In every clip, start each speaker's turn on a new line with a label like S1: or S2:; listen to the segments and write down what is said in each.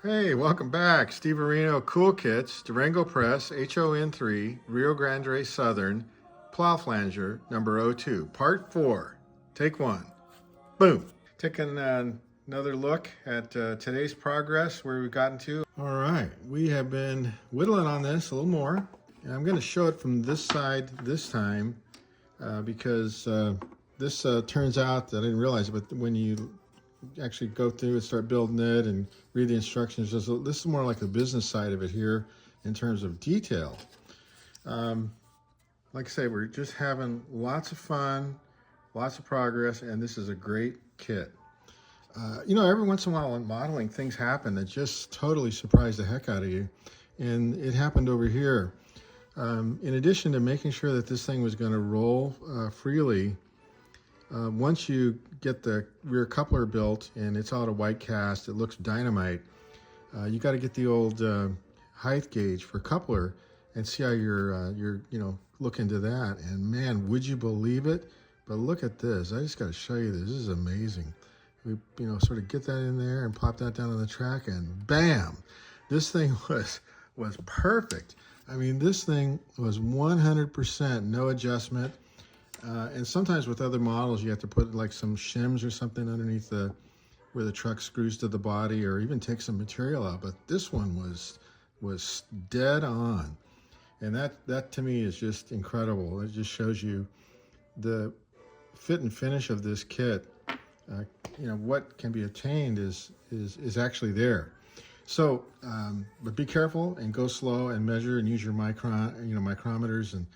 S1: Hey, welcome back. Steve Areno, Cool Kits, Durango Press, HOn3, Rio Grande Southern, Plow Flanger, number '02, part 4, take 1. Boom. Taking another look at today's progress, where we've gotten to. All right, we have been whittling on this a little more. And I'm going to show it from this side this time because this turns out that I didn't realize it, but when you actually go through and start building it and read the instructions, this is more like the business side of it here in terms of detail. Like I say, we're just having lots of fun, lots of progress, and this is a great kit. Every once in a while in modeling, things happen that just totally surprise the heck out of you. And it happened over here. In addition to making sure that this thing was going to roll freely, once you get the rear coupler built and it's all a white cast, it looks dynamite. You got to get the old height gauge for coupler and see how you're look into that. And man, would you believe it? But look at this. I just got to show you this. This is amazing. We sort of get that in there and pop that down on the track, and bam, this thing was perfect. I mean, this thing was 100% no adjustment. And sometimes with other models, you have to put like some shims or something underneath where the truck screws to the body, or even take some material out. But this one was dead on, and that to me is just incredible. It just shows you the fit and finish of this kit. What can be attained is actually there. So, but be careful and go slow and measure and use your micrometers, and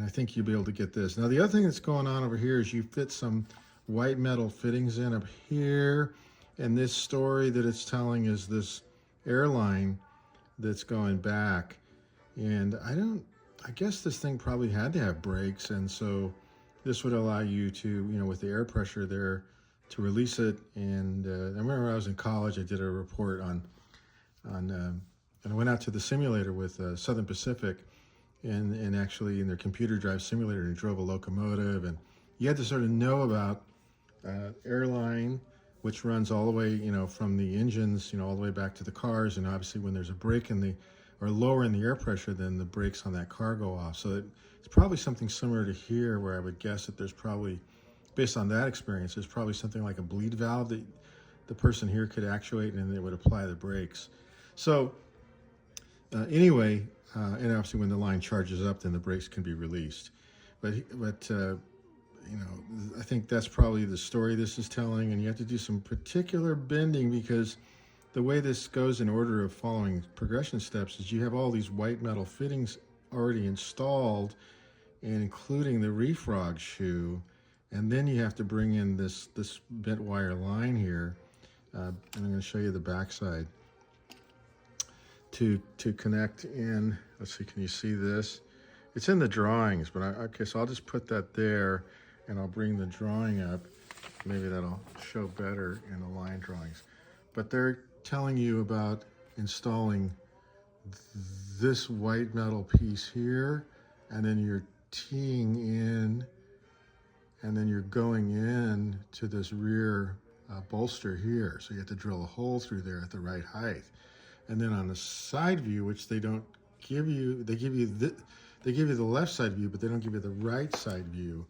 S1: I think you'll be able to get this. Now, the other thing that's going on over here is you fit some white metal fittings in up here, and this story that it's telling is this airline that's going back. And I guess this thing probably had to have brakes, and so this would allow you to, with the air pressure there, to release it. And I remember I was in college, I did a report and I went out to the simulator with Southern Pacific, and actually in their computer drive simulator, and drove a locomotive, and you had to sort of know about airline, which runs all the way, from the engines, all the way back to the cars. And obviously when there's a break or lower in the air pressure, then the brakes on that car go off. So it's probably something similar to here, where I would guess that there's probably, based on that experience, there's probably something like a bleed valve that the person here could actuate, and they would apply the brakes. So anyway, and obviously when the line charges up, then the brakes can be released. But I think that's probably the story this is telling, and you have to do some particular bending, because the way this goes in order of following progression steps is you have all these white metal fittings already installed, and including the refrog shoe, and then you have to bring in this bent wire line here, and I'm going to show you the backside to connect in. Let's see, can you see this? It's in the drawings, but okay, so I'll just put that there, and I'll bring the drawing up. Maybe that'll show better in the line drawings. But they're telling you about installing this white metal piece here, and then you're teeing in, and then you're going in to this rear bolster here. So you have to drill a hole through there at the right height. And then on the side view, which they don't give you, they give you the left side view, but they don't give you the right side view,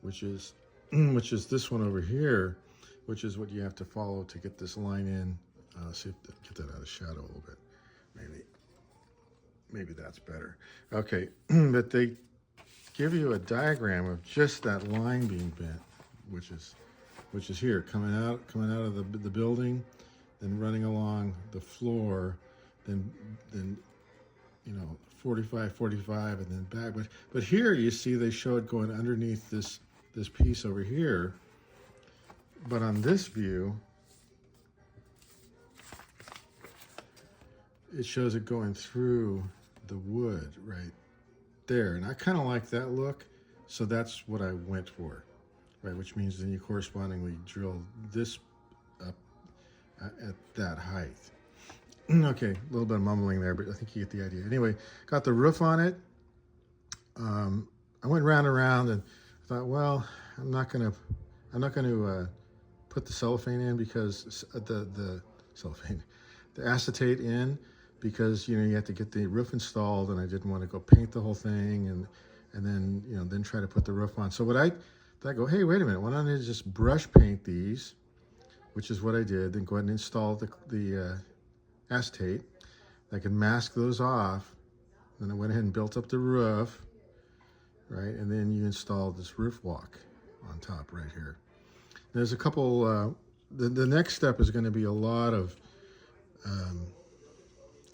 S1: which is this one over here, which is what you have to follow to get this line in. See if get that out of shadow a little bit. Maybe that's better. Okay, but they give you a diagram of just that line being bent, which is here, coming out of the building, then running along the floor, then 45, and then back. But here you see they show it going underneath this piece over here. But on this view, it shows it going through the wood right there. And I kind of like that look, so that's what I went for, right? Which means then you correspondingly drill this up at that height. Okay, a little bit of mumbling there, but I think you get the idea. Anyway, got the roof on it. I went round and round, and thought, well, I'm not gonna put the cellophane in, because the cellophane, the acetate in, because you have to get the roof installed, and I didn't want to go paint the whole thing and then then try to put the roof on. So what I go, hey, wait a minute, why don't I just brush paint these, which is what I did. Then go ahead and install the acetate. I can mask those off. Then I went ahead and built up the roof, right? And then you install this roof walk on top right here. There's a couple, the next step is going to be a lot of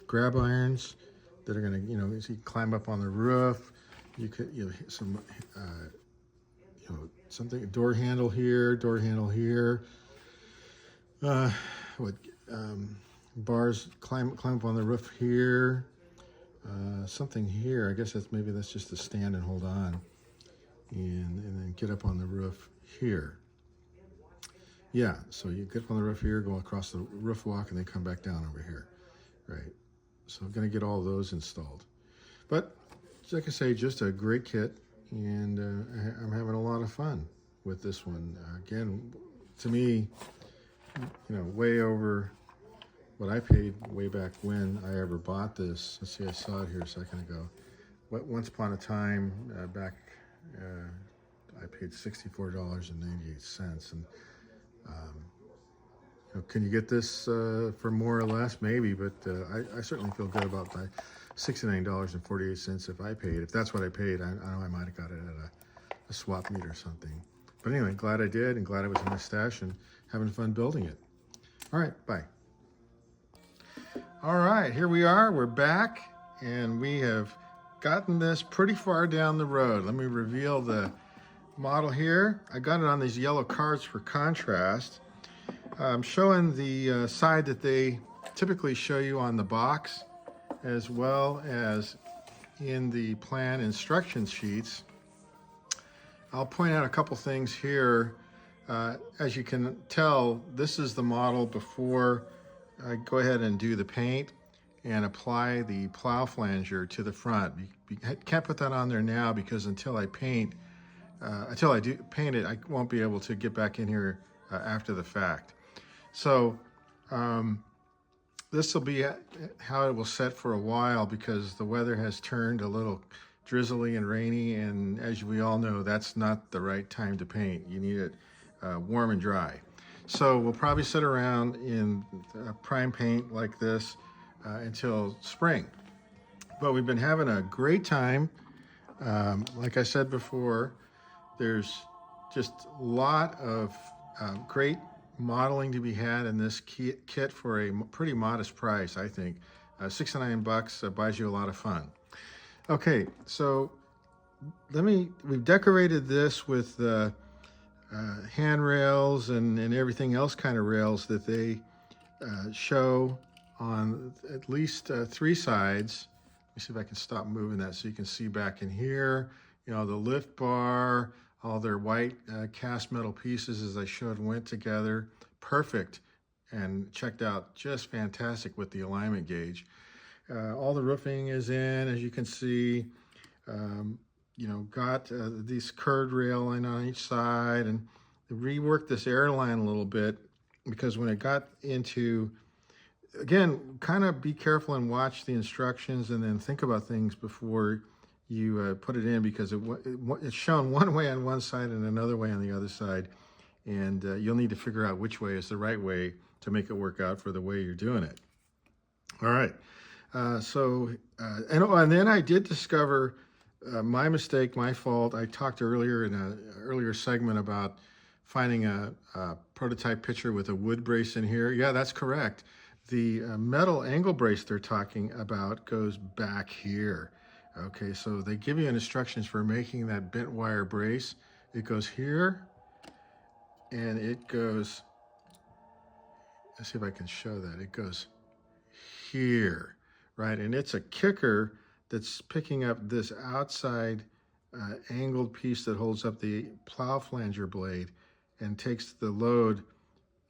S1: grab irons that are going to, as you climb up on the roof, you could, hit some, something, door handle here, bars climb up on the roof here, something here. I guess that's just to stand and hold on, and then get up on the roof here. Yeah, so you get up on the roof here, go across the roof walk, and then come back down over here, right? So I'm going to get all those installed. But like I say, just a great kit, and I'm having a lot of fun with this one. Again, to me, way over what I paid way back when I ever bought this. Let's see, I saw it here a second ago. Once upon a time, back, I paid $64.98, and can you get this for more or less? Maybe, but I certainly feel good about my $69.48 if I paid. If that's what I paid, I know I might have got it at a swap meet or something. But anyway, glad I did, and glad it was in my stash and having fun building it. All right, bye. All right, here we are. We're back, and we have gotten this pretty far down the road. Let me reveal the model here. I got it on these yellow cards for contrast. I'm showing the side that they typically show you on the box, as well as in the plan instruction sheets. I'll point out a couple things here. As you can tell, this is the model before I go ahead and do the paint and apply the plow flanger to the front. You can't put that on there now, because until I paint, until I do paint it, I won't be able to get back in here after the fact. So this will be how it will set for a while, because the weather has turned a little drizzly and rainy, and as we all know, that's not the right time to paint. You need it warm and dry. So we'll probably sit around in prime paint like this until spring. But we've been having a great time. Like I said before, there's just a lot of great modeling to be had in this kit for a pretty modest price, I think. $69 buys you a lot of fun. Okay, so we've decorated this with handrails and everything else kind of rails that they show on at least 3 sides. Let me see if I can stop moving that so you can see back in here. The lift bar, all their white cast metal pieces, as I showed, went together perfect and checked out just fantastic with the alignment gauge. All the roofing is in, as you can see. Got these curved railing on each side, and reworked this airline a little bit, because when it got into, again, kind of be careful and watch the instructions, and then think about things before you put it in, because it's shown one way on one side and another way on the other side, and you'll need to figure out which way is the right way to make it work out for the way you're doing it. All right, and then I did discover my mistake, my fault. I talked earlier in an earlier segment about finding a prototype picture with a wood brace in here. Yeah, that's correct. The metal angle brace they're talking about goes back here. Okay, so they give you instructions for making that bent wire brace. It goes here, and it goes, let's see if I can show that. It goes here, right? And it's a kicker that's picking up this outside angled piece that holds up the plow flanger blade and takes the load,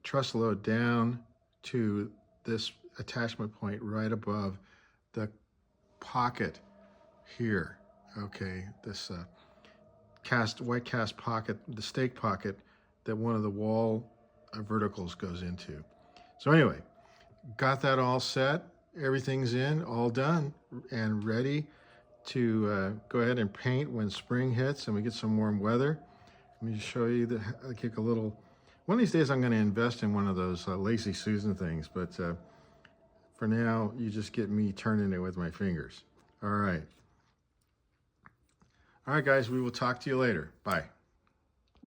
S1: truss load, down to this attachment point right above the pocket here. Okay, this white cast pocket, the stake pocket that one of the wall verticals goes into. So anyway, got that all set. Everything's in, all done, and ready to go ahead and paint when spring hits and we get some warm weather. Let me show you that. I kick a little. One of these days I'm going to invest in one of those Lazy Susan things, but for now you just get me turning it with my fingers. All right. All right, guys, we will talk to you later. Bye.